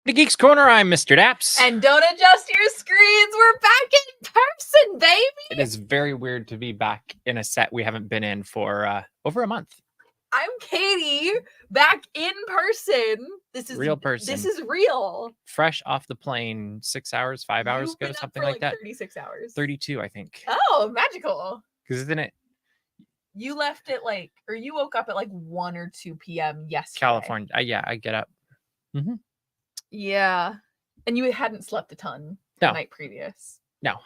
The Geeks Corner, I'm Mr. Daps. And don't adjust your screens. We're back in person, baby. It is very weird to be back in a set we haven't been in for over a month. I'm Katie, back in person. This is real person. This is real. Fresh off the plane 6 hours, 5 hours You've ago, been up something for like that. 36 hours. 32, I think. Oh, magical. Because isn't it? You left at you woke up at 1 or 2 p.m. yesterday. California. Yeah, I get up. Mm-hmm. Yeah. And you hadn't slept a ton the night previous. No.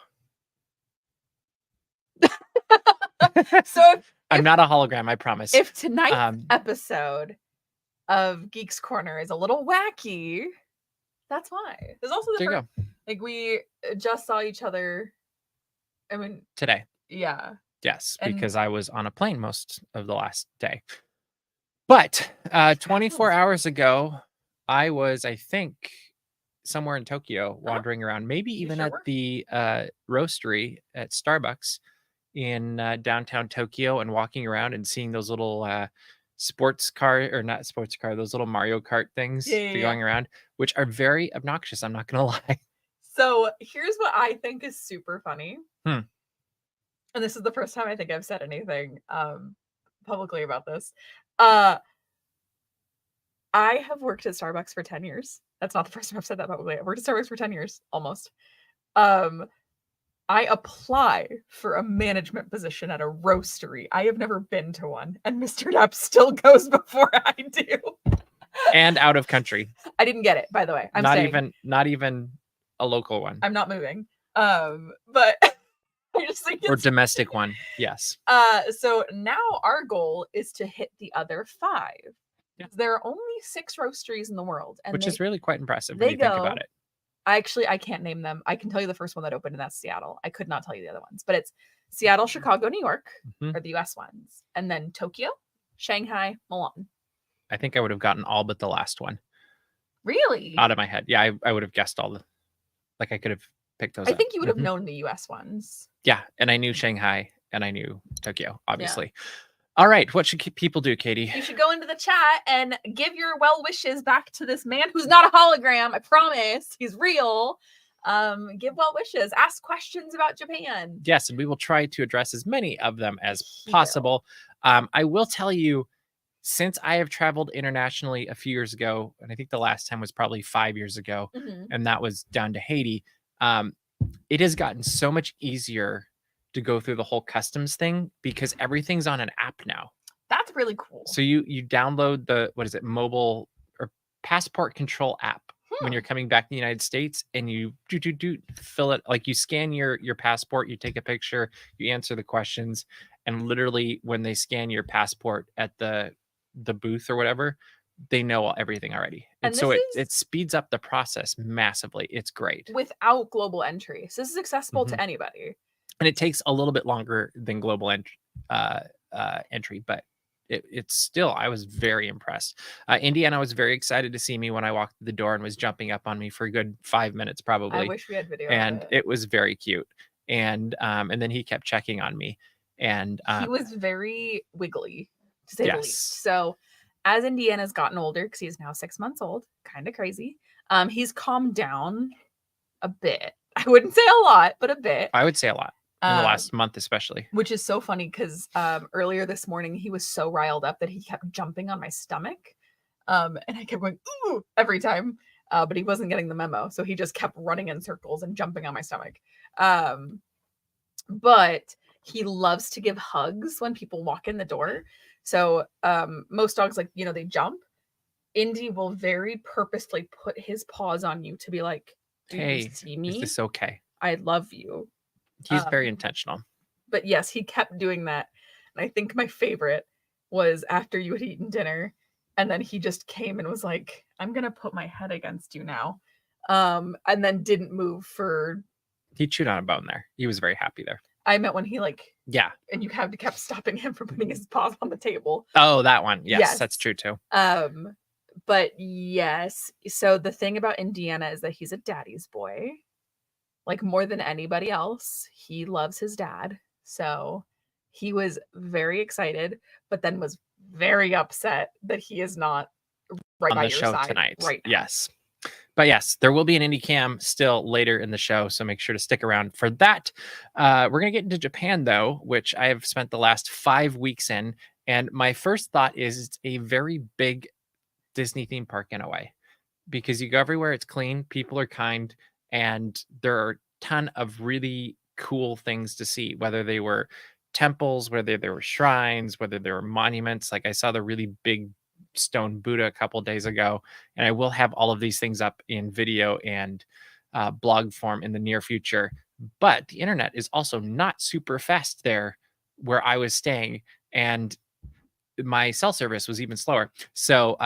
So I'm not a hologram, I promise. If tonight's episode of Geeks Corner is a little wacky, that's why. There's also the first, we just saw each other. I mean, today. Yeah. Yes, because I was on a plane most of the last day. But 24 hours ago, I was, I think, somewhere in Tokyo, wandering around, maybe even at the roastery at Starbucks in downtown Tokyo, and walking around and seeing those little sports car, or not sports car, those little Mario Kart things going around, which are very obnoxious. I'm not going to lie. So here's what I think is super funny. And this is the first time I think I've said anything publicly about this. I have worked at Starbucks for 10 years. That's not the first time I've said that publicly. I've worked at Starbucks for 10 years, almost. I apply for a management position at a roastery. I have never been to one, and Mr. Daps still goes before I do. And out of country. I didn't get it, by the way. Not even a local one. I'm not moving. But I just think or domestic one. Yes. So now our goal is to hit the other 5. Yeah. There are only 6 roasteries in the world, and which is really quite impressive when you think about it. I can't name them. I can tell you the first one that opened, and that's Seattle. I could not tell you the other ones, but it's Seattle, Chicago, New York are the US ones, and then Tokyo, Shanghai, Milan. I think I would have gotten all but the last one. Really? Out of my head. Yeah, I would have guessed all the, I could have picked those I think you would have known the US ones. Yeah, and I knew Shanghai, and I knew Tokyo, obviously. Yeah. All right, what should people do, Katie? You should go into the chat and give your well wishes back to this man who's not a hologram. I promise. He's real. Give well wishes. Ask questions about Japan. Yes, and we will try to address as many of them as possible. I will tell you, since I have traveled internationally a few years ago, and I think the last time was probably 5 years ago, and that was down to Haiti, it has gotten so much easier to go through the whole customs thing because everything's on an app now. That's really cool. So you download the, mobile or passport control app when you're coming back to the United States, and you fill it, you scan your passport, you take a picture, you answer the questions, and literally when they scan your passport at the booth or whatever, they know everything already. And so it speeds up the process massively. It's great. Without global entry. So this is accessible to anybody. And it takes a little bit longer than global entry, but it's still, I was very impressed. Indiana was very excited to see me when I walked through the door and was jumping up on me for a good 5 minutes, probably. I wish we had video. And it was very cute. And then he kept checking on me. And he was very wiggly, to say the least. So as Indiana's gotten older, because he's now 6 months old, kind of crazy, he's calmed down a bit. I wouldn't say a lot, but a bit. I would say a lot. In the last month, especially. Which is so funny because earlier this morning, he was so riled up that he kept jumping on my stomach. And I kept going, ooh, every time. But he wasn't getting the memo. So he just kept running in circles and jumping on my stomach. But he loves to give hugs when people walk in the door. So most dogs, they jump. Indy will very purposefully put his paws on you to be like, do you see me? Is this okay? I love you. He's very intentional. But yes, he kept doing that. And I think my favorite was after you had eaten dinner, and then he just came and was like, I'm going to put my head against you now. And then didn't move for... He chewed on a bone there. He was very happy there. I meant when he Yeah. And you kept stopping him from putting his paws on the table. Oh, that one. Yes, that's true too. But yes. So the thing about Indiana is that he's a daddy's boy. More than anybody else, he loves his dad. So he was very excited, but then was very upset that he is not on the show tonight. Right now. Yes. But yes, there will be an indie cam still later in the show, so make sure to stick around for that. We're going to get into Japan, though, which I have spent the last 5 weeks in. And my first thought is it's a very big Disney theme park in a way, because you go everywhere, it's clean, people are kind, and there are a ton of really cool things to see, whether they were temples, whether there were shrines, whether there were monuments. Like I saw the really big stone Buddha a couple days ago, and I will have all of these things up in video and blog form in the near future. But the internet is also not super fast there where I was staying, and my cell service was even slower. So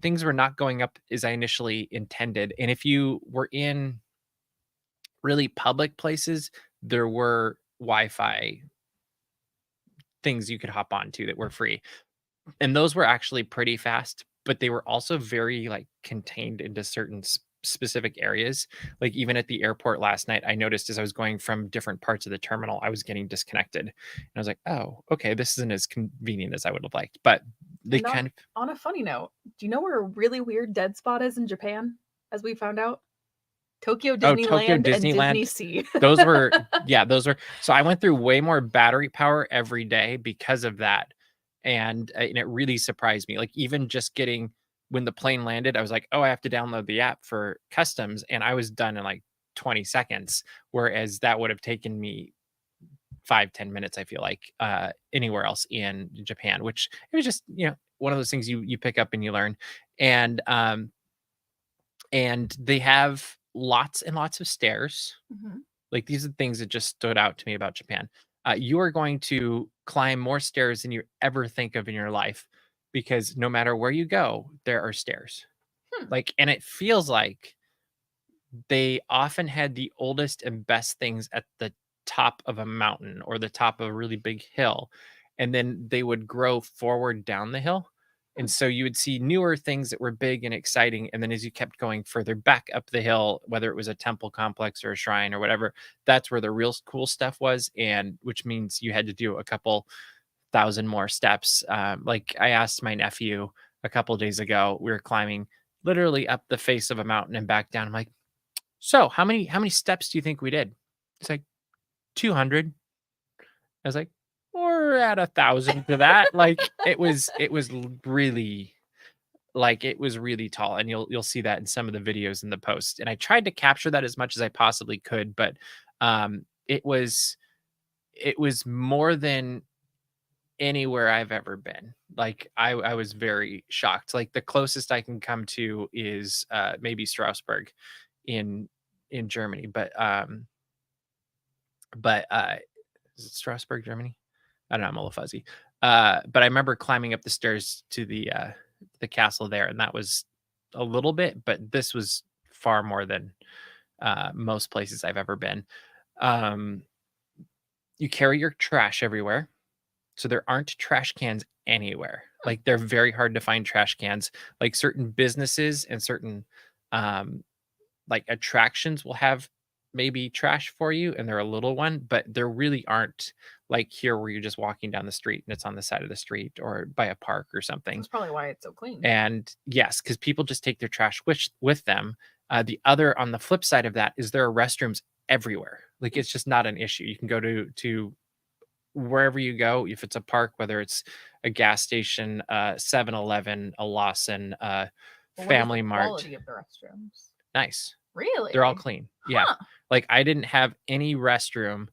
things were not going up as I initially intended. And if you were in really public places, there were Wi-Fi things you could hop onto that were free. And those were actually pretty fast, but they were also very like contained into certain specific areas. Like even at the airport last night, I noticed as I was going from different parts of the terminal, I was getting disconnected. And I was like, oh, okay, this isn't as convenient as I would have liked. But they And kind of on a funny note, do you know where a really weird dead spot is in Japan, as we found out? Tokyo Disneyland, and Disneyland. DisneySea. those were so I went through way more battery power every day because of that. And it really surprised me. Like even just getting when the plane landed, I was like, oh, I have to download the app for customs, and I was done in like 20 seconds, whereas that would have taken me 5-10 minutes, I feel like, anywhere else in Japan, which it was just, one of those things you pick up and you learn. And they have lots and lots of stairs. Mhm. Like these are the things that just stood out to me about Japan. You are going to climb more stairs than you ever think of in your life, because no matter where you go, there are stairs. Like, and it feels like they often had the oldest and best things at the top of a mountain or the top of a really big hill, and then they would grow forward down the hill. And so you would see newer things that were big and exciting. And then as you kept going further back up the hill, whether it was a temple complex or a shrine or whatever, that's where the real cool stuff was. And which means you had to do a couple thousand more steps. Like I asked my nephew a couple days ago, we were climbing literally up the face of a mountain and back down. I'm like, so how many steps do you think we did? It's like 200. I was like, we're at 1,000 to that. Like really, like it was really tall, and you'll see that in some of the videos in the post. And I tried to capture that as much as I possibly could, but it was more than anywhere I've ever been. Like I was very shocked. Like the closest I can come to is maybe Strasbourg in Germany, but is it Strasbourg, Germany? I don't know, I'm a little fuzzy. But I remember climbing up the stairs to the castle there, and that was a little bit, but this was far more than most places I've ever been. You carry your trash everywhere, so there aren't trash cans anywhere. Like they're very hard to find trash cans. Like certain businesses and certain like attractions will have maybe trash for you, and they're a little one, but there really aren't like here where you're just walking down the street and it's on the side of the street or by a park or something. That's probably why it's so clean. And yes, because people just take their trash with them. The other on the flip side of that is there are restrooms everywhere. Like it's just not an issue. You can go to wherever you go, if it's a park, whether it's a gas station, 7-Eleven, a Lawson, Family Mart. Quality of the restrooms. Nice. Really? They're all clean. Yeah. Huh. Like I didn't have any restroom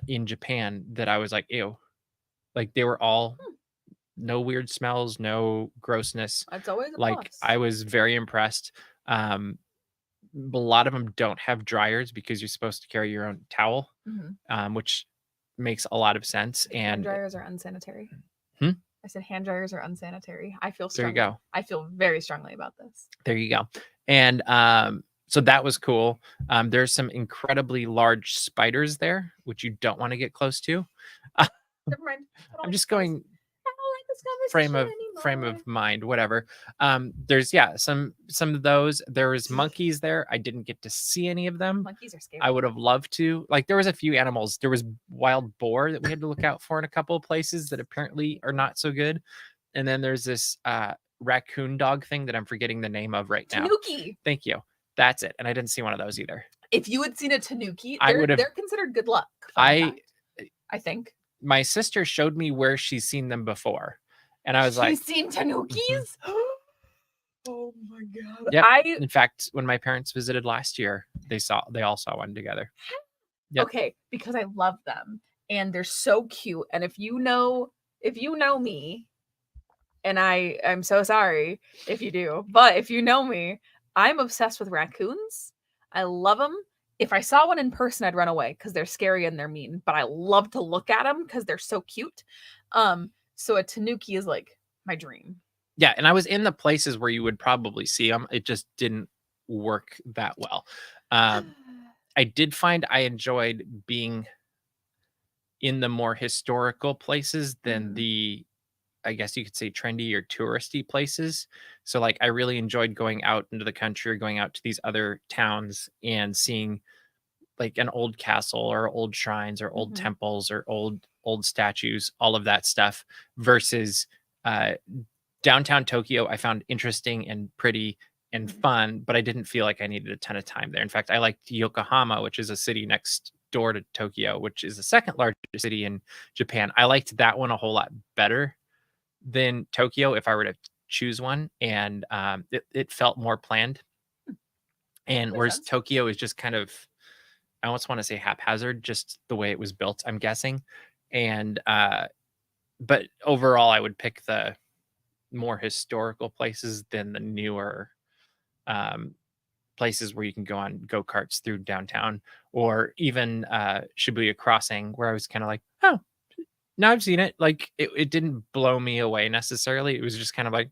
in Japan that I was like, ew. Like they were all no weird smells, no grossness. That's always a like plus. I was very impressed. A lot of them don't have dryers because you're supposed to carry your own towel, which makes a lot of sense. And hand dryers are unsanitary. I said hand dryers are unsanitary. I feel strongly. There you go. I feel very strongly about this. There you go. And so that was cool. There's some incredibly large spiders there, which you don't want to get close to. Never mind. I'm just going frame of mind, whatever. There's some of those. There was monkeys there. I didn't get to see any of them. Monkeys are scary. I would have loved to. Like there was a few animals. There was wild boar that we had to look out for in a couple of places that apparently are not so good. And then there's this raccoon dog thing that I'm forgetting the name of right now. Tanuki. Thank you. That's it. And I didn't see one of those either. If you had seen a tanuki, I would have. they're considered good luck. I think. My sister showed me where she's seen them before, and I was like, "She's seen tanukis." Oh my god! Yep. In fact, when my parents visited last year, they all saw one together. Yep. Okay, because I love them and they're so cute. And if you know me, and I'm so sorry if you do, but if you know me, I'm obsessed with raccoons. I love them. If I saw one in person, I'd run away because they're scary and they're mean. But I love to look at them because they're so cute. So a tanuki is like my dream. Yeah, and I was in the places where you would probably see them. It just didn't work that well. I did find I enjoyed being in the more historical places than the, I guess you could say, trendy or touristy places. So like I really enjoyed going out into the country or going out to these other towns and seeing like an old castle or old shrines or old temples or old statues, all of that stuff, versus downtown Tokyo. I found interesting and pretty and fun, but I didn't feel like I needed a ton of time there. In fact, I liked Yokohama, which is a city next door to Tokyo, which is the second largest city in Japan. I liked that one a whole lot better than Tokyo if I were to choose one, and it felt more planned. And whereas Tokyo is just kind of, I almost want to say haphazard, just the way it was built, I'm guessing. And but overall, I would pick the more historical places than the newer places where you can go on go-karts through downtown, or even Shibuya Crossing, where I was kind of like, oh, now I've seen it. Like it didn't blow me away necessarily. It was just kind of like,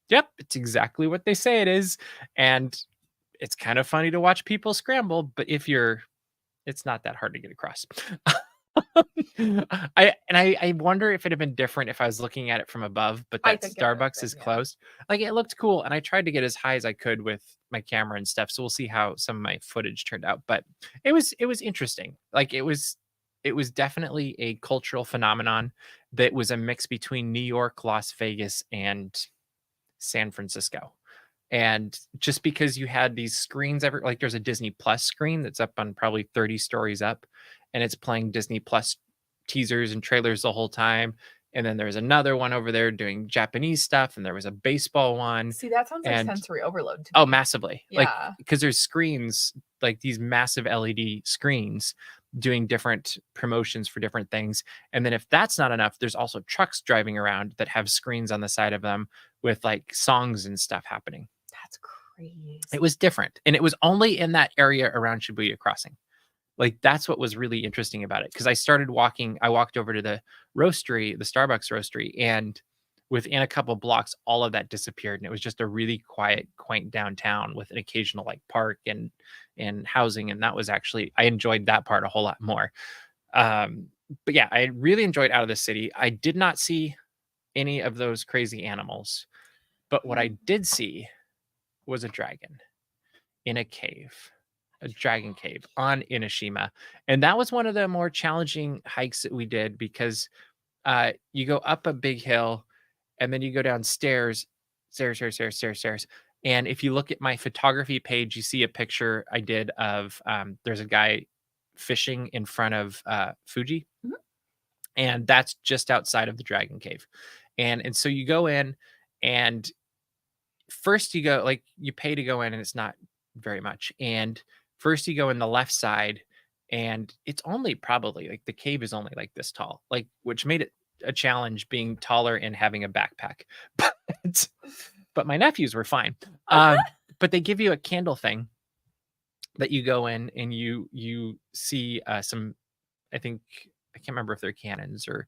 yep, it's exactly what they say it is. And it's kind of funny to watch people scramble, but it's not that hard to get across. I wonder if it'd have been different if I was looking at it from above, but that Starbucks is closed. Like it looked cool, and I tried to get as high as I could with my camera and stuff. So we'll see how some of my footage turned out. But it was interesting. Like it was definitely a cultural phenomenon that was a mix between New York, Las Vegas, and San Francisco. And just because you had these screens like there's a Disney Plus screen that's up on probably 30 stories up, and it's playing Disney Plus teasers and trailers the whole time. And then there's another one over there doing Japanese stuff, and there was a baseball one. See, that sounds like sensory overload to me. Oh, massively. Yeah. Like, because there's screens, like these massive LED screens doing different promotions for different things. And then if that's not enough, there's also trucks driving around that have screens on the side of them with like songs and stuff happening. That's crazy. It was different. And it was only in that area around Shibuya Crossing. Like that's what was really interesting about it. Because I walked over to the roastery, the Starbucks roastery, and within a couple of blocks, all of that disappeared. And it was just a really quiet, quaint downtown with an occasional like park and housing. And that was actually, I enjoyed that part a whole lot more. But yeah, I really enjoyed Out of the City. I did not see any of those crazy animals, but what I did see was a dragon in a cave. A dragon cave on Inoshima. And that was one of the more challenging hikes that we did because you go up a big hill and then you go down stairs. And if you look at my photography page, you see a picture I did of there's a guy fishing in front of Fuji. And that's just outside of the dragon cave. And so you go in, and first you go, like you pay to go in, and it's not very much. And first you go in the left side, and it's only probably like the cave is only like this tall, like which made it a challenge being taller and having a backpack. But my nephews were fine. But they give you a candle thing that you go in and you see some, I think, I can't remember if they're cannons or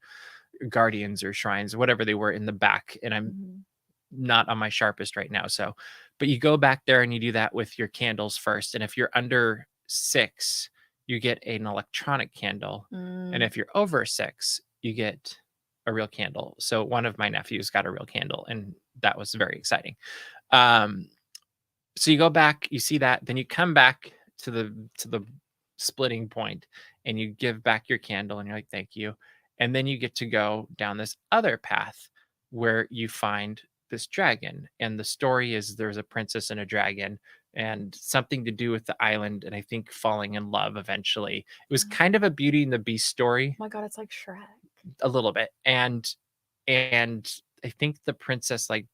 guardians or shrines, whatever they were in the back. And I'm not on my sharpest right now. So, but you go back there and you do that with your candles first. And if you're under 6, you get an electronic candle. And if you're over 6, you get a real candle. So one of my nephews got a real candle, and that was very exciting. So you go back, you see that, then you come back to the splitting point and you give back your candle and you're like, thank you. And then you get to go down this other path where you find this dragon, and the story is there's a princess and a dragon and something to do with the island, and I think falling in love eventually. It was kind of a Beauty and the Beast story, Oh my god, it's like Shrek. a little bit. And I think the princess, like,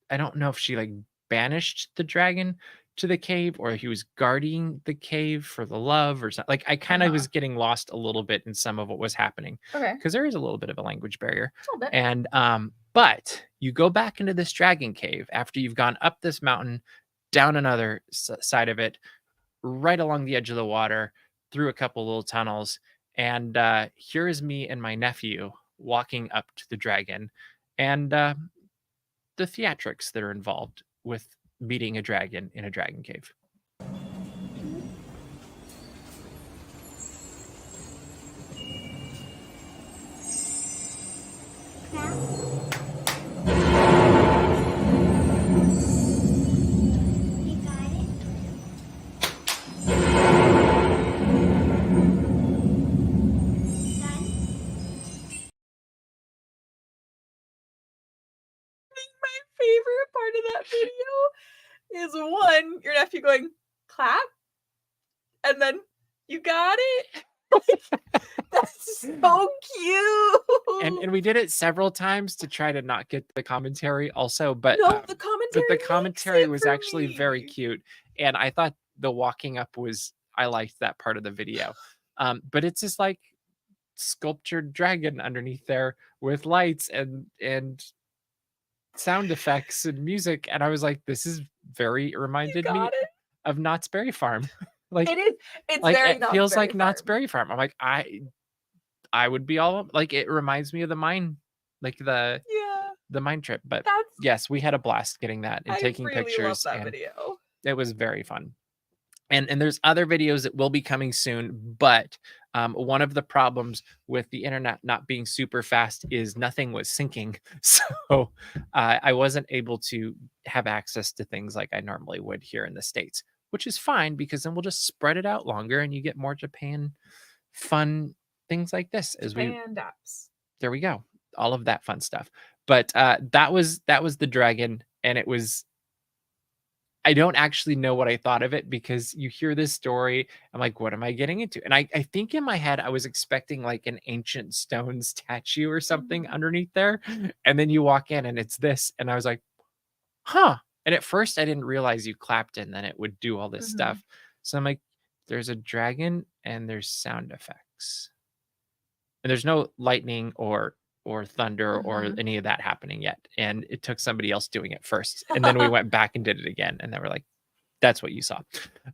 I don't know if she like banished the dragon to the cave or he was guarding the cave for the love or something. Like, I kind of Uh-huh. was getting lost a little bit in some of what was happening Okay. because there is a little bit of a language barrier. A little bit. And but you go back into this dragon cave after you've gone up this mountain, down another side of it, right along the edge of the water, through a couple little tunnels, and here is me and my nephew walking up to the dragon, and the theatrics that are involved with meeting a dragon in a dragon cave. You got it? Done? My favorite part of that video is one, your nephew going, clap, and then you got it. That's so cute. And we did it several times to try to not get the commentary also, but no, the commentary. the makes commentary it was for actually very me. cute, and I thought the walking up was, I liked that part of the video. But it's just like sculptured dragon underneath there with lights and sound effects and music, and I was like, this is very, it You reminded me got it. of Knott's Berry Farm. Like, It is. It's like very. it Knott's feels Berry like Knott's Farm. Berry Farm. I'm like, I would be all like, it reminds me of the mine, like Yeah, the mine trip. But that's. yes, we had a blast getting that and I taking really love pictures, that and video. it was very fun. And there's other videos that will be coming soon, but one of the problems with the internet not being super fast is nothing was syncing, so I wasn't able to have access to things like I normally would here in the States, which is fine because then we'll just spread it out longer and you get more Japan fun things like this as we, Japan Daps. there we go, all of that fun stuff. But that was the dragon, and it was, I don't actually know what I thought of it because you hear this story, I'm like, what am I getting into? And I think in my head I was expecting like an ancient stone statue or something Mhm. underneath there, and then you walk in and it's this, and I was like, huh. And at first I didn't realize you clapped and then it would do all this Mhm. stuff. So I'm like, there's a dragon and there's sound effects. And there's no lightning or thunder or Mhm. any of that happening yet. And it took somebody else doing it first. And then we went back and did it again. And then we're like, that's what you saw.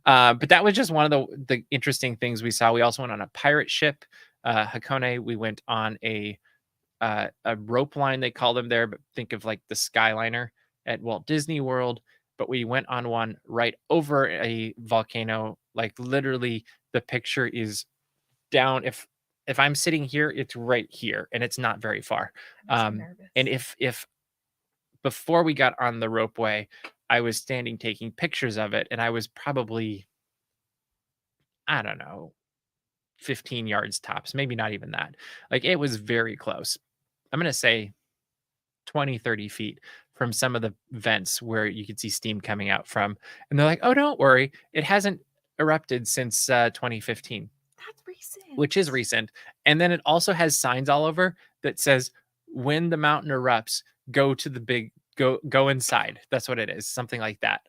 But that was just one of the interesting things we saw. We also went on a pirate ship, Hakone. We went on a rope line, they call them there, but think of like the Skyliner at Walt Disney World. But we went on one right over a volcano. Like, literally, the picture is down. If I'm sitting here, it's right here, and it's not very far. I'm nervous. And if before we got on the ropeway, I was standing taking pictures of it, and I was probably, I don't know, 15 yards tops, maybe not even that. Like, it was very close. I'm gonna say 20, 30 feet from some of the vents where you could see steam coming out from. And they're like, oh, don't worry, it hasn't erupted since 2015. That's recent. Which is recent. And then it also has signs all over that says, when the mountain erupts, go to the big, go inside. That's what it is, something like that.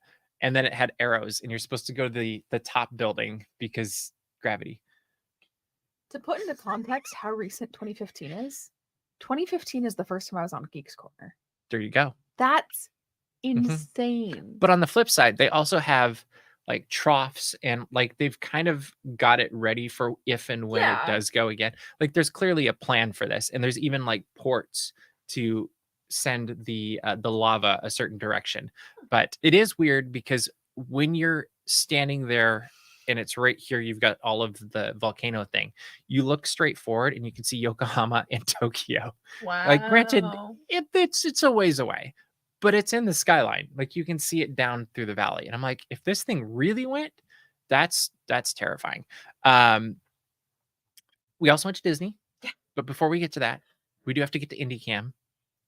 And then it had arrows, and you're supposed to go to the top building because gravity. To put into context how recent 2015 is, 2015 is the first time I was on Geeks Corner. There you go. That's insane. But on the flip side, they also have like troughs, and like they've kind of got it ready for if and when it Yeah. does go again. Like, there's clearly a plan for this, and there's even like ports to send the lava a certain direction. But it is weird because when you're standing there and it's right here, you've got all of the volcano thing. You look straight forward and you can see Yokohama and Tokyo. Wow. Like, granted, it's a ways away, but it's in the skyline. Like, you can see it down through the valley. And I'm like, if this thing really went, that's terrifying. We also went to Disney. Yeah. But before we get to that, we do have to get to IndyCam.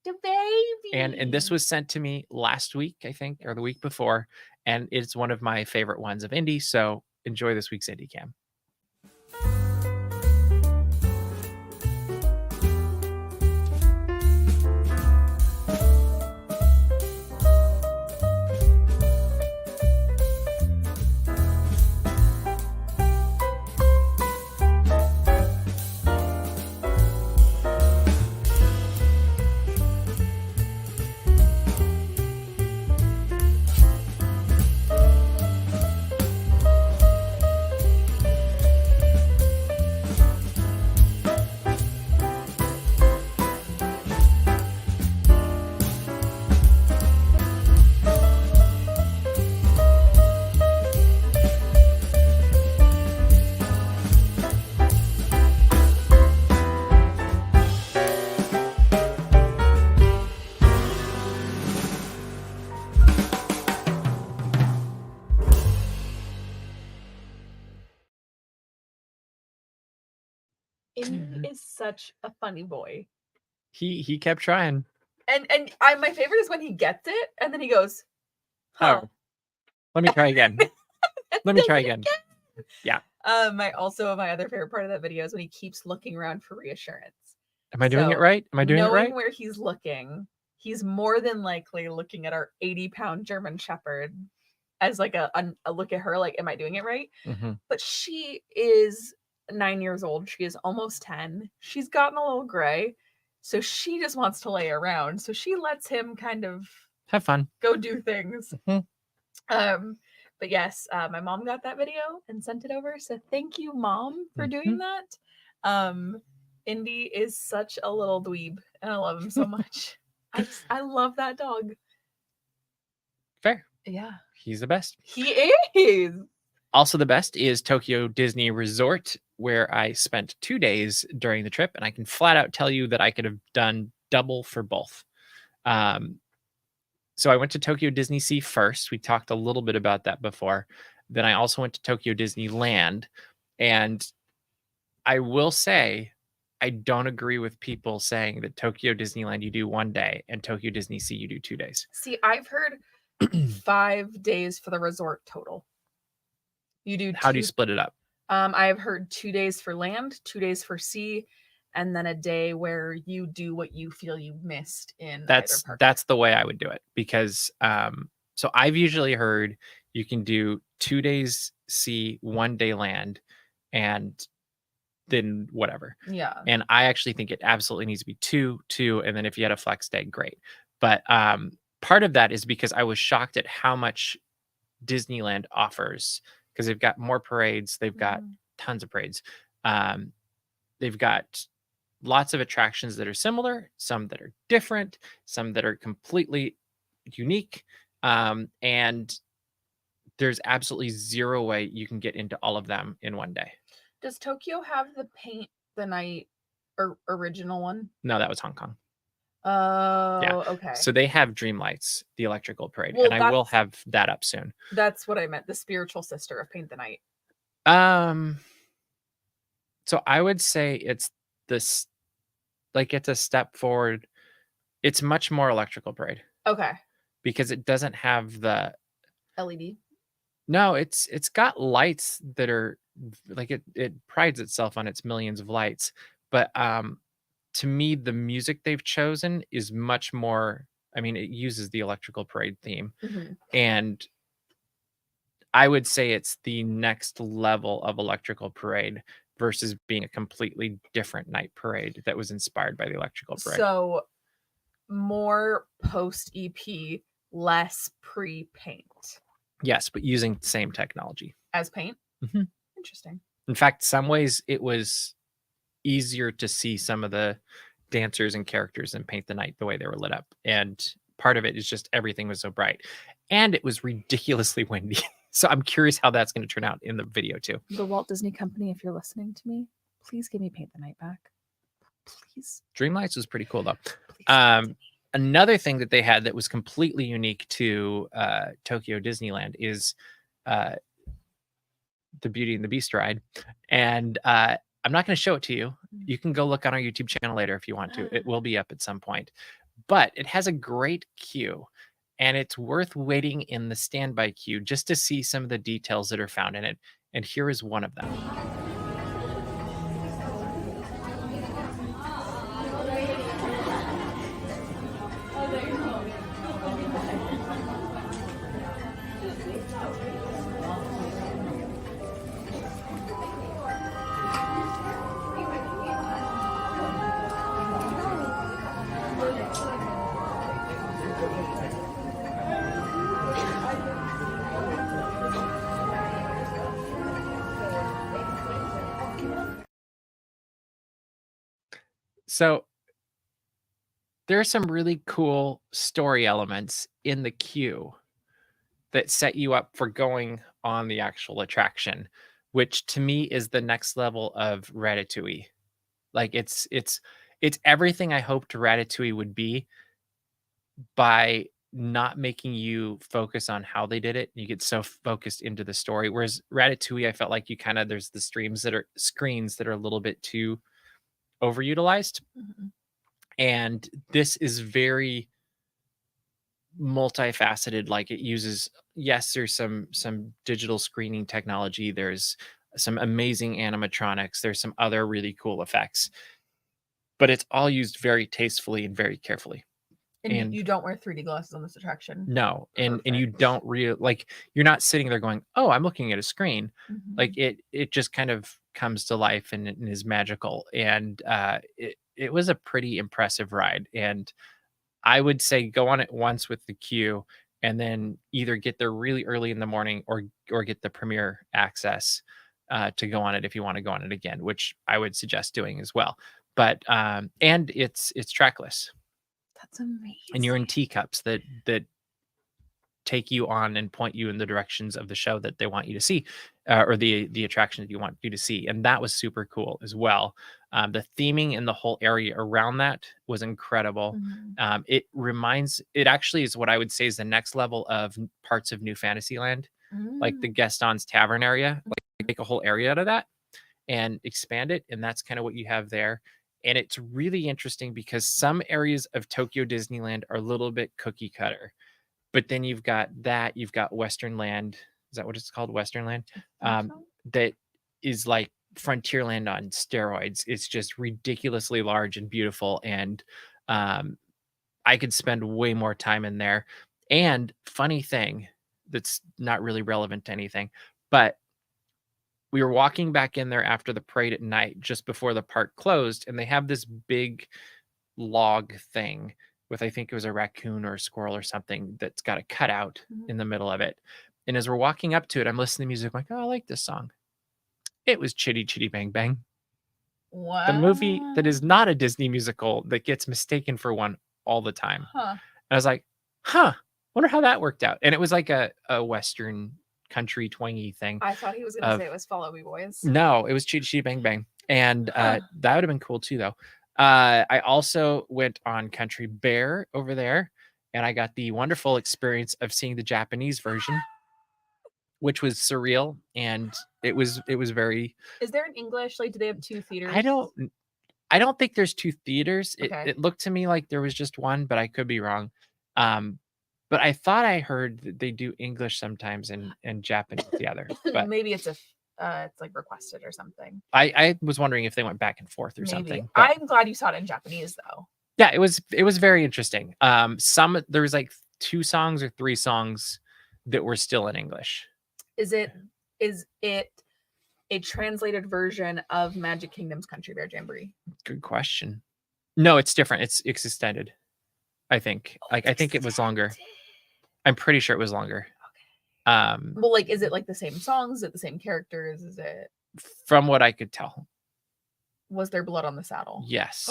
The baby. And this was sent to me last week, I think, or the week before, and it's one of my favorite ones of Indy. So enjoy this week's Indy Cam. Indy is such a funny boy. He kept trying. And my favorite is when he gets it and then he goes, huh. Oh, let me try again. Let me try again. Yeah. My other favorite part of that video is when he keeps looking around for reassurance. Am I doing it right? Am I doing it right? Knowing where he's looking, he's more than likely looking at our 80-pound German Shepherd as like a look at her, like, am I doing it right? Mm-hmm. But she is 9 years old. She is almost 10. She's gotten a little gray. So she just wants to lay around. So she lets him kind of have fun, go do things. Mm-hmm. But yes, my mom got that video and sent it over. So thank you, Mom, for doing that. Indy is such a little dweeb and I love him so much. I love that dog. Fair. Yeah. He's the best. He is. Also the best is Tokyo Disney Resort, where I spent 2 days during the trip, and I can flat out tell you that I could have done double for both. So I went to Tokyo DisneySea first. We talked a little bit about that before. Then I also went to Tokyo Disneyland, and I will say I don't agree with people saying that Tokyo Disneyland you do 1 day and Tokyo DisneySea you do 2 days. See, I've heard 5 days for the resort total. You do. How do you split it up? I've heard 2 days for land, 2 days for sea, and then a day where you do what you feel you missed in. That's the way I would do it, because so I've usually heard you can do 2 days sea, 1 day land, and then whatever. Yeah. And I actually think it absolutely needs to be two, and then if you had a flex day, great. But part of that is because I was shocked at how much Disneyland offers, because they've got more parades, they've got tons of parades, they've got lots of attractions that are similar, some that are different, some that are completely unique, and there's absolutely zero way you can get into all of them in 1 day. Does Tokyo have the Paint the Night original one? No, that was Hong Kong. Oh, yeah. Okay. So they have Dreamlights, the electrical parade, and I will have that up soon. That's what I meant, the spiritual sister of Paint the Night. So I would say it's this, like, it's a step forward. It's much more electrical parade. Okay. Because it doesn't have the LED. No, it's got lights that are like, it prides itself on its millions of lights, but to me, the music they've chosen is much more, I mean, it uses the electrical parade theme. And I would say it's the next level of electrical parade versus being a completely different night parade that was inspired by the electrical parade. So more post EP, less pre-paint. Yes, but using the same technology. As paint? Interesting. In fact, some ways it was easier to see some of the dancers and characters in Paint the Night the way they were lit up. And part of it is just everything was so bright. And it was ridiculously windy. So I'm curious how that's going to turn out in the video too. The Walt Disney Company, if you're listening to me, please give me Paint the Night back. Please. Dreamlights was pretty cool though. Another thing that they had that was completely unique to Tokyo Disneyland is the Beauty and the Beast ride. And I'm not going to show it to you. You can go look on our YouTube channel later if you want to. It will be up at some point. but it has a great queue, and it's worth waiting in the standby queue just to see some of the details that are found in it. And here is one of them. So there are some really cool story elements in the queue that set you up for going on the actual attraction, which to me is the next level of Ratatouille. Like it's everything I hoped Ratatouille would be by not making you focus on how they did it. You get so focused into the story. Whereas Ratatouille, I felt like you kind of there's the screens that are a little bit too overutilized. Mhm. And this is very multifaceted. Like it uses, yes, there's some digital screening technology, there's some amazing animatronics, there's some other really cool effects, but it's all used very tastefully and very carefully. And And you don't wear 3D glasses on this attraction. no, and you Perfect. don't like you're not sitting there going, "Oh, I'm looking at a screen." Like Mhm. it just kind of comes to life and is magical. And it was a pretty impressive ride. And I would say go on it once with the queue, and then either get there really early in the morning or get the premiere access to go on it if you want to go on it again, which I would suggest doing as well. But and it's trackless, That's amazing. and you're in teacups that take you on and point you in the directions of the show that they want you to see, or the attraction that you want you to see. And that was super cool as well. The theming in the whole area around that was incredible. Mhm. It actually is what I would say is the next level of parts of New Fantasyland, like the Mm. Gaston's Tavern area. Like make a whole area out of that and expand it, and that's kind of what you have there. And it's really interesting because some areas of Tokyo Disneyland are a little bit cookie cutter, but then you've got Western Land. Is that what it's called? Western Land? Think Um, so? that is like Frontierland on steroids. It's just ridiculously large and beautiful. And um, I could spend way more time in there. And funny thing that's not really relevant to anything, but we were walking back in there after the parade at night, just before the park closed, and they have this big log thing with, I think it was a raccoon or a squirrel or something, that's got a cutout Mhm. in the middle of it. And as we're walking up to it, I'm listening to music. I'm like, oh, I like this song. It was Chitty Chitty Bang Bang, the movie that What? is not a Disney musical that gets mistaken for one all the time. Huh. And I was like, huh, wonder how that worked out. And it was like a Western country twangy thing I thought he was gonna of say it was Follow Me Boys. no, it was Chitty Chitty Bang Bang. And Huh. that would have been cool too, though. I also went on Country Bear over there, and I got the wonderful experience of seeing the Japanese version, which was surreal, and it was very. Is there an English? Like, do they have 2 theaters? I don't think there's 2 theaters. Okay. It looked to me like there was just one, but I could be wrong. Um, but I thought I heard that they do English sometimes and Japanese the other. But Maybe it's it's like requested or something. I was wondering if they went back and forth or Maybe. something. But I'm glad you saw it in Japanese though. yeah, it was very interesting. There was like 2 songs or 3 songs that were still in English. Is it a translated version of Magic Kingdom's Country Bear Jamboree? Good question. No, it's different. It's extended, I think. Like, I think it was longer. Extended. I'm pretty sure it was longer. Well, like, is it like the same songs? Is it the same characters? Is it From what I could tell, was there blood on the saddle? yes.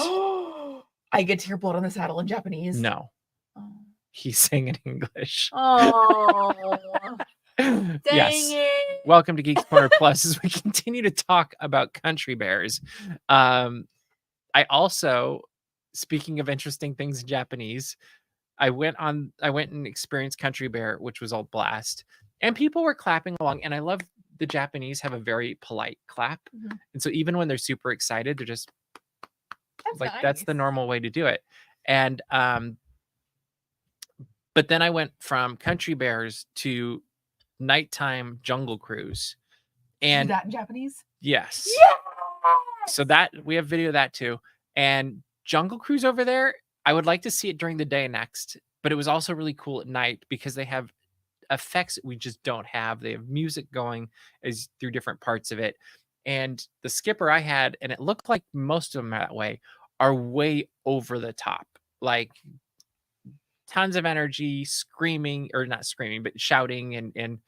I get to hear blood on the saddle in Japanese. No, Oh. he sang in English. Oh. Dang Yes. it. Welcome to Geeks Corner Plus as we continue to talk about country bears. I also, speaking of interesting things in Japanese, I went and experienced Country Bear, which was all blast, and people were clapping along. And I love the Japanese have a very polite clap, Mhm. and so even when they're super excited, they're just That's like that's the nice. normal way to do it. And but then I went from Country Bears to nighttime Jungle Cruise. Do And that in Japanese? yes. Yes! So that we have video of that too. And Jungle Cruise over there, I would like to see it during the day next, but it was also really cool at night because they have effects that we just don't have. They have music going as through different parts of it. And the skipper I had, and it looked like most of them that way, are way over the top. Like tons of energy, screaming, or not screaming, but shouting and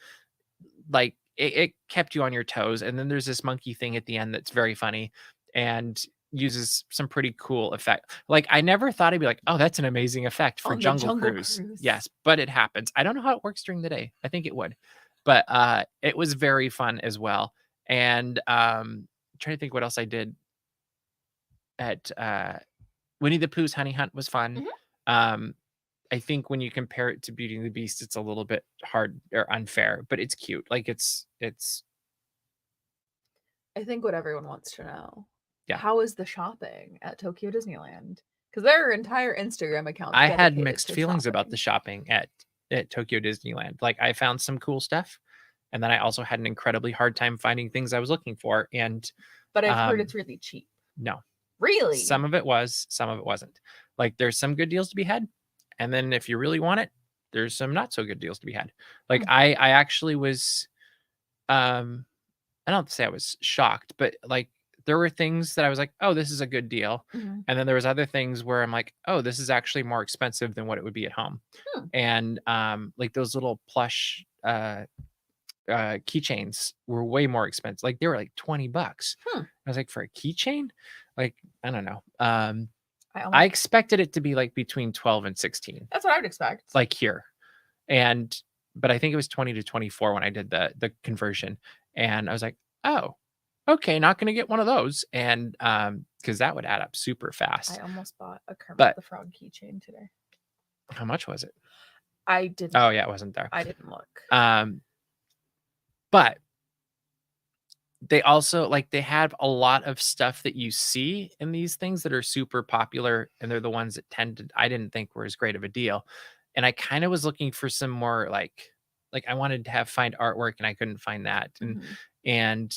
like it kept you on your toes. And then there's this monkey thing at the end that's very funny and uses some pretty cool effect. Like I never thought I'd be like, oh, that's an amazing effect for On the Jungle Jungle Cruise. Cruise. Yes, but it happens. I don't know how it works during the day. I think it would, but it was very fun as well. And trying to think what else I did at Winnie the Pooh's Honey Hunt was fun. I think when you compare it to Beauty and the Beast, it's a little bit hard or unfair, but it's cute. Like it's I think what everyone wants to know. Yeah. How is the shopping at Tokyo Disneyland? Because there are entire Instagram accounts. I had dedicated mixed to feelings about shopping. the shopping at Tokyo Disneyland. Like I found some cool stuff, and then I also had an incredibly hard time finding things I was looking for. And But I've heard it's really cheap. no, Really? some of it was, some of it wasn't. Like there's some good deals to be had, and then if you really want it, there's some not so good deals to be had. Like I actually was, I don't say I was shocked, but like there were things that I was like, oh, this is a good deal. And then there was other things where I'm like, oh, this is actually more expensive than what it would be at home. And like those little plush keychains were way more expensive. Like they were like $20. I was like, for a keychain? Like, I don't know. I expected it to be like between 12 and 16. That's what I would expect. Like here. But I think it was 20 to 24 when I did the conversion. And I was like, oh, okay, not going to get one of those. And because that would add up super fast. I almost bought a Kermit the Frog keychain today. How much was it? I didn't. Oh, yeah, it wasn't there. I didn't look. But they also like they have a lot of stuff that you see in these things that are super popular, and they're the ones that I didn't think were as great of a deal. And I kind of was looking for some more like I wanted to find artwork, and I couldn't find that. And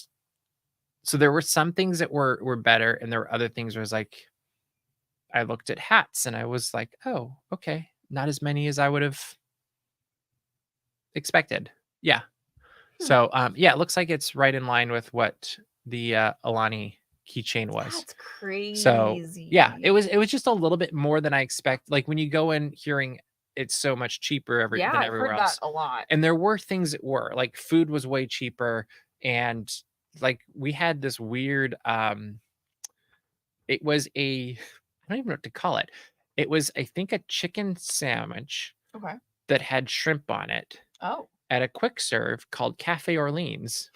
so there were some things that were better, and there were other things where I was like, I looked at hats and I was like, oh, okay, not as many as I would have expected. Yeah. So yeah, it looks like it's right in line with what the Alani keychain was. That's crazy. So yeah, it was just a little bit more than I expect. Like when you go in hearing it's so much cheaper than everywhere I've heard else. that a lot. And there were things that were like food was way cheaper, and like we had this weird it was I don't even know what to call it. It was, I think, a chicken sandwich that had shrimp on it. Oh. At a quick serve called Cafe Orleans.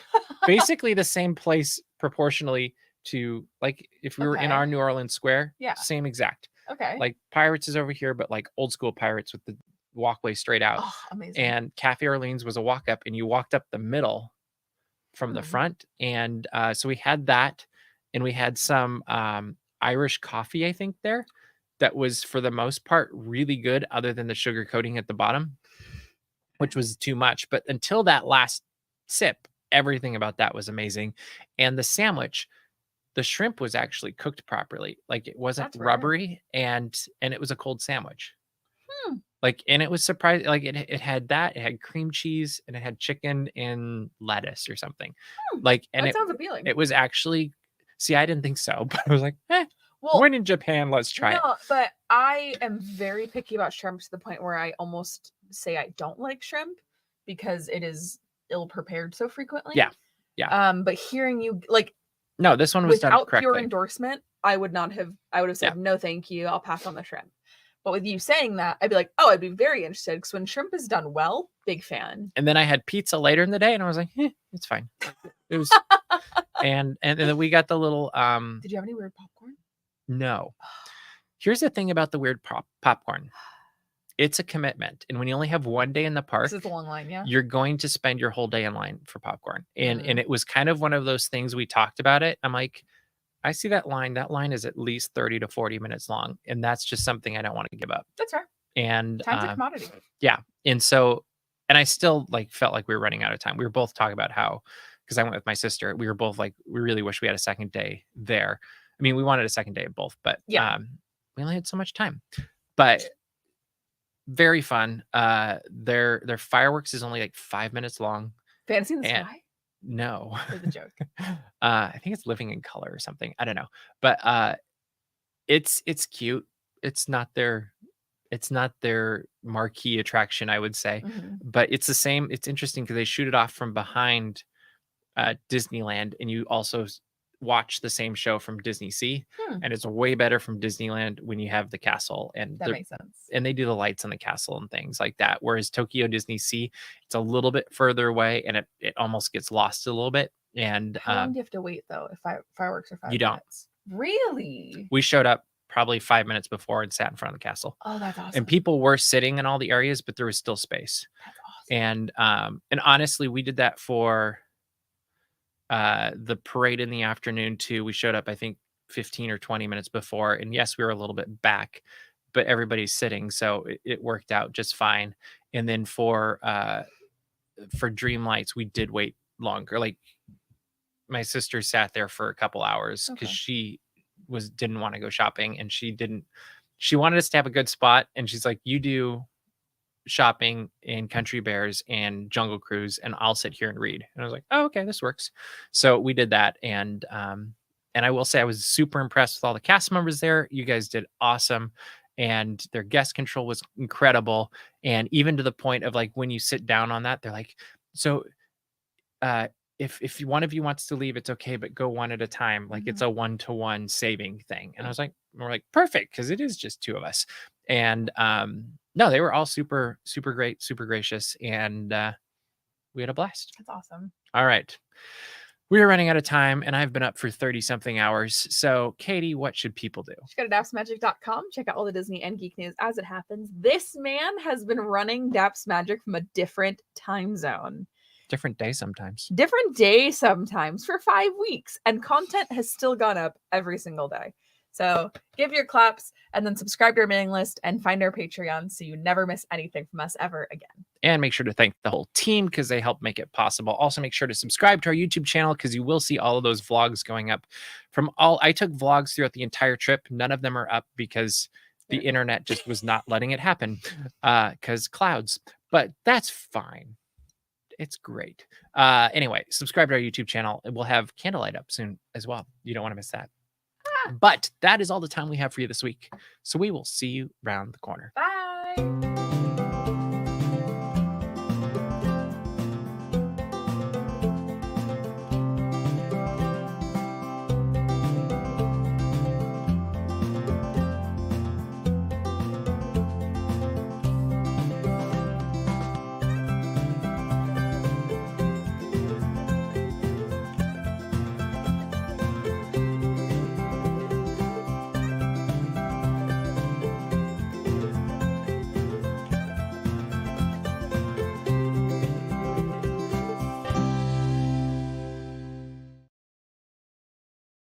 Basically the same place proportionally to like if we were in our New Orleans Square. Yeah. Same exact. Okay. Like Pirates is over here, but like old school Pirates with the walkway straight out. Oh, amazing. And Cafe Orleans was a walk up, and you walked up the middle from the front. And so we had that, and we had some Irish coffee, I think, there that was for the most part really good, other than the sugar coating at the bottom, which was too much. But until that last sip, everything about that was amazing. And the sandwich, the shrimp was actually cooked properly. Like it wasn't rubbery, and it was a cold sandwich. Like, and it was surprising. Like it had that, it had cream cheese, and it had chicken and lettuce or something. Like, and that sounds appealing. It was actually, see, I didn't think so, but I was like, well, we're in Japan, let's try it. But I am very picky about shrimp to the point where I almost say I don't like shrimp because it is ill prepared so frequently. Yeah. But hearing you like, no, this one was done correctly. Without your endorsement, I would have said no, thank you. I'll pass on the shrimp. But with you saying that, I'd be like, oh, I'd be very interested, because when shrimp is done well, big fan. And then I had pizza later in the day, and I was like, it's fine. It was, and then we got the little. Did you have any weird popcorn? No. Here's the thing about the weird popcorn. It's a commitment. And when you only have one day in the park, it's a long line, you're going to spend your whole day in line for popcorn. And it was kind of one of those things we talked about it. I'm like, I see that line. That line is at least 30 to 40 minutes long, and that's just something I don't want to give up. That's fair. And Time's a commodity. yeah, and so, and I still like felt like we were running out of time. We were both talking about how, because I went with my sister, we were both like, we really wish we had a second day there. I mean, we wanted a second day of both, but Yeah. we only had so much time. But very fun. Their fireworks is only like 5 minutes long. Fantasy in the And- Sky? No. Or the joke? I think it's Living in Color or something. I don't know. But it's cute. It's not their marquee attraction, I would say. Mhm. But it's the same. It's interesting because they shoot it off from behind Disneyland, and you also watch the same show from DisneySea, and it's way better from Disneyland when you have the castle and That makes sense. and they do the lights on the castle and things like that. Whereas Tokyo DisneySea, it's a little bit further away, and it almost gets lost a little bit. And How long do you have to wait though if fireworks are 5 You don't. minutes? Really? we showed up probably 5 minutes before and sat in front of the castle. Oh, that's awesome. And people were sitting in all the areas, but there was still space. That's awesome. And honestly, we did that for the parade in the afternoon too. We showed up, I think, 15 or 20 minutes before, and yes, we were a little bit back, but everybody's sitting, so it worked out just fine. And then for Dreamlights, we did wait longer. Like, my sister sat there for a couple hours because Okay. she didn't want to go shopping, and she wanted us to have a good spot, and she's like, you do shopping in Country Bears and Jungle Cruise, and I'll sit here and read. And I was like, oh, okay, this works. So we did that. And I will say I was super impressed with all the cast members there. You guys did awesome. And their guest control was incredible. And even to the point of like, when you sit down on that, they're like, so if one of you wants to leave, it's okay, but go one at a time. Like, it's a 1-to-1 saving thing. And I was like, we're like, perfect, because it is just two of us. And no, they were all super, super great, super gracious, and we had a blast. That's awesome. All right. We are running out of time, and I've been up for 30-something hours. So, Katie, what should people do? Just go to dapsmagic.com. Check out all the Disney and geek news as it happens. This man has been running Daps Magic from a different time zone. Different day sometimes. Different day sometimes for 5 weeks, and content has still gone up every single day. So give your claps and then subscribe to our mailing list and find our Patreon so you never miss anything from us ever again. And make sure to thank the whole team because they help make it possible. Also, make sure to subscribe to our YouTube channel because you will see all of those vlogs going up. I took vlogs throughout the entire trip. None of them are up because the internet just was not letting it happen because clouds. But that's fine. It's great. Anyway, subscribe to our YouTube channel, and we'll have Candlelight up soon as well. You don't want to miss that. But that is all the time we have for you this week. So we will see you around the corner. Bye.